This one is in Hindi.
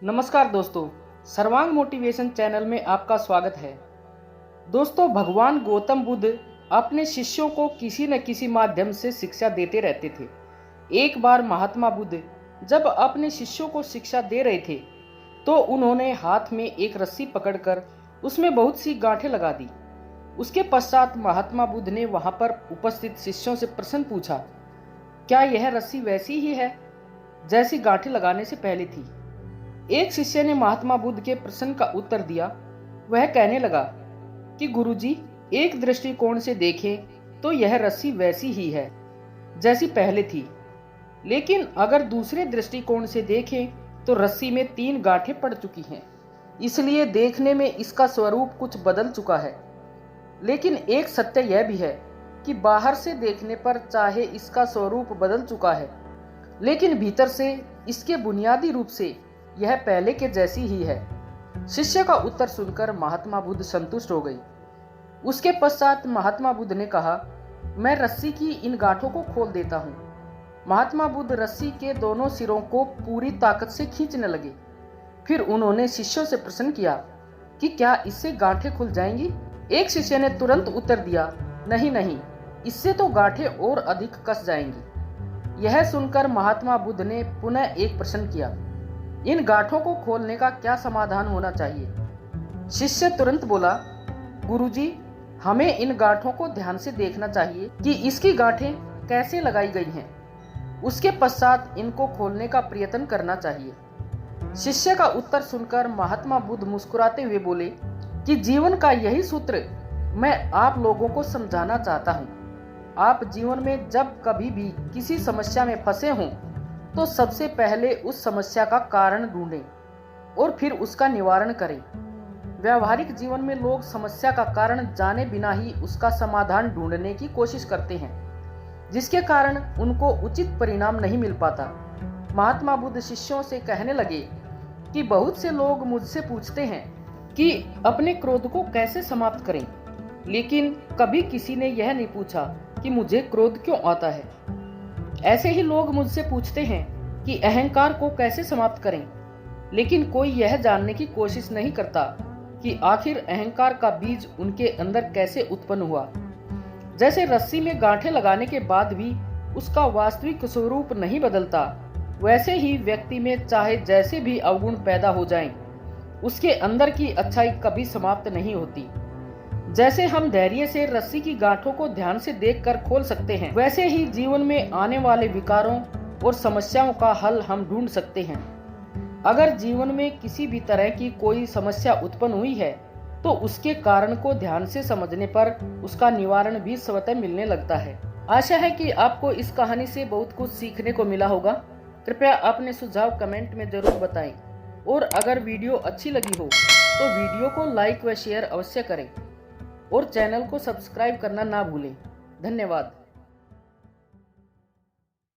नमस्कार दोस्तों, सर्वांग मोटिवेशन चैनल में आपका स्वागत है। दोस्तों, भगवान गौतम बुद्ध अपने शिष्यों को किसी न किसी माध्यम से शिक्षा देते रहते थे। एक बार महात्मा बुद्ध जब अपने शिष्यों को शिक्षा दे रहे थे तो उन्होंने हाथ में एक रस्सी पकड़कर उसमें बहुत सी गांठें लगा दी। उसके पश्चात महात्मा बुद्ध ने वहां पर उपस्थित शिष्यों से प्रश्न पूछा, क्या यह रस्सी वैसी ही है जैसी गांठें लगाने से पहले थी? एक शिष्य ने महात्मा बुद्ध के प्रश्न का उत्तर दिया। वह कहने लगा कि गुरुजी, एक दृष्टिकोण से देखें तो यह रस्सी वैसी ही है जैसी पहले थी, लेकिन अगर दूसरे दृष्टिकोण से देखें तो रस्सी में 3 गांठें पड़ चुकी हैं, इसलिए देखने में इसका स्वरूप कुछ बदल चुका है। लेकिन एक सत्य यह भी है कि बाहर से देखने पर चाहे इसका स्वरूप बदल चुका है, लेकिन भीतर से इसके बुनियादी रूप से यह पहले के जैसी ही है। शिष्य का उत्तर सुनकर महात्मा बुद्ध संतुष्ट हो गई। उसके पश्चात महात्मा बुद्ध ने कहा, मैं रस्सी की इन गांठों को खोल देता हूँ। महात्मा बुद्ध रस्सी के दोनों सिरों को पूरी ताकत से खींचने लगे। फिर उन्होंने शिष्यों से प्रश्न किया कि क्या इससे गांठें खुल जाएंगी? एक शिष्य ने तुरंत उत्तर दिया, नहीं नहीं, इससे तो गांठें और अधिक कस जाएंगी। यह सुनकर महात्मा बुद्ध ने पुनः एक प्रश्न किया, इन गांठों को खोलने का क्या समाधान होना चाहिए? शिष्य तुरंत बोला, गुरुजी, हमें इन गांठों को ध्यान से देखना चाहिए कि इसकी गांठें कैसे लगाई गई हैं। उसके पश्चात इनको खोलने का प्रयत्न करना चाहिए। शिष्य का उत्तर सुनकर महात्मा बुद्ध मुस्कुराते हुए बोले कि जीवन का यही सूत्र मैं आप लोगों को समझाना चाहता हूँ। आप जीवन में जब कभी भी किसी समस्या में फंसे हों तो सबसे पहले उस समस्या का कारण ढूंढें और फिर उसका निवारण करें। व्यावहारिक जीवन में लोग समस्या का कारण जाने बिना ही उसका समाधान ढूंढने की कोशिश करते हैं, जिसके कारण उनको उचित परिणाम नहीं मिल पाता। महात्मा बुद्ध शिष्यों से कहने लगे कि बहुत से लोग मुझसे पूछते हैं कि अपने क्रोध को कैसे समाप्त करें, लेकिन कभी किसी ने यह नहीं पूछा कि मुझे क्रोध क्यों आता है। ऐसे ही लोग मुझसे पूछते हैं कि अहंकार को कैसे समाप्त करें, लेकिन कोई यह जानने की कोशिश नहीं करता कि आखिर अहंकार का बीज उनके अंदर कैसे उत्पन्न हुआ। जैसे रस्सी में गांठें लगाने के बाद भी उसका वास्तविक स्वरूप नहीं बदलता, वैसे ही व्यक्ति में चाहे जैसे भी अवगुण पैदा हो जाएं, उसके अंदर की अच्छाई कभी समाप्त नहीं होती। जैसे हम धैर्य से रस्सी की गांठों को ध्यान से देखकर खोल सकते हैं, वैसे ही जीवन में आने वाले विकारों और समस्याओं का हल हम ढूंढ सकते हैं। अगर जीवन में किसी भी तरह की कोई समस्या उत्पन्न हुई है तो उसके कारण को ध्यान से समझने पर उसका निवारण भी स्वतः मिलने लगता है। आशा है कि आपको इस कहानी से बहुत कुछ सीखने को मिला होगा। कृपया अपने सुझाव कमेंट में जरूर बताएं, और अगर वीडियो अच्छी लगी हो तो वीडियो को लाइक व शेयर अवश्य करें और चैनल को सब्सक्राइब करना ना भूलें। धन्यवाद।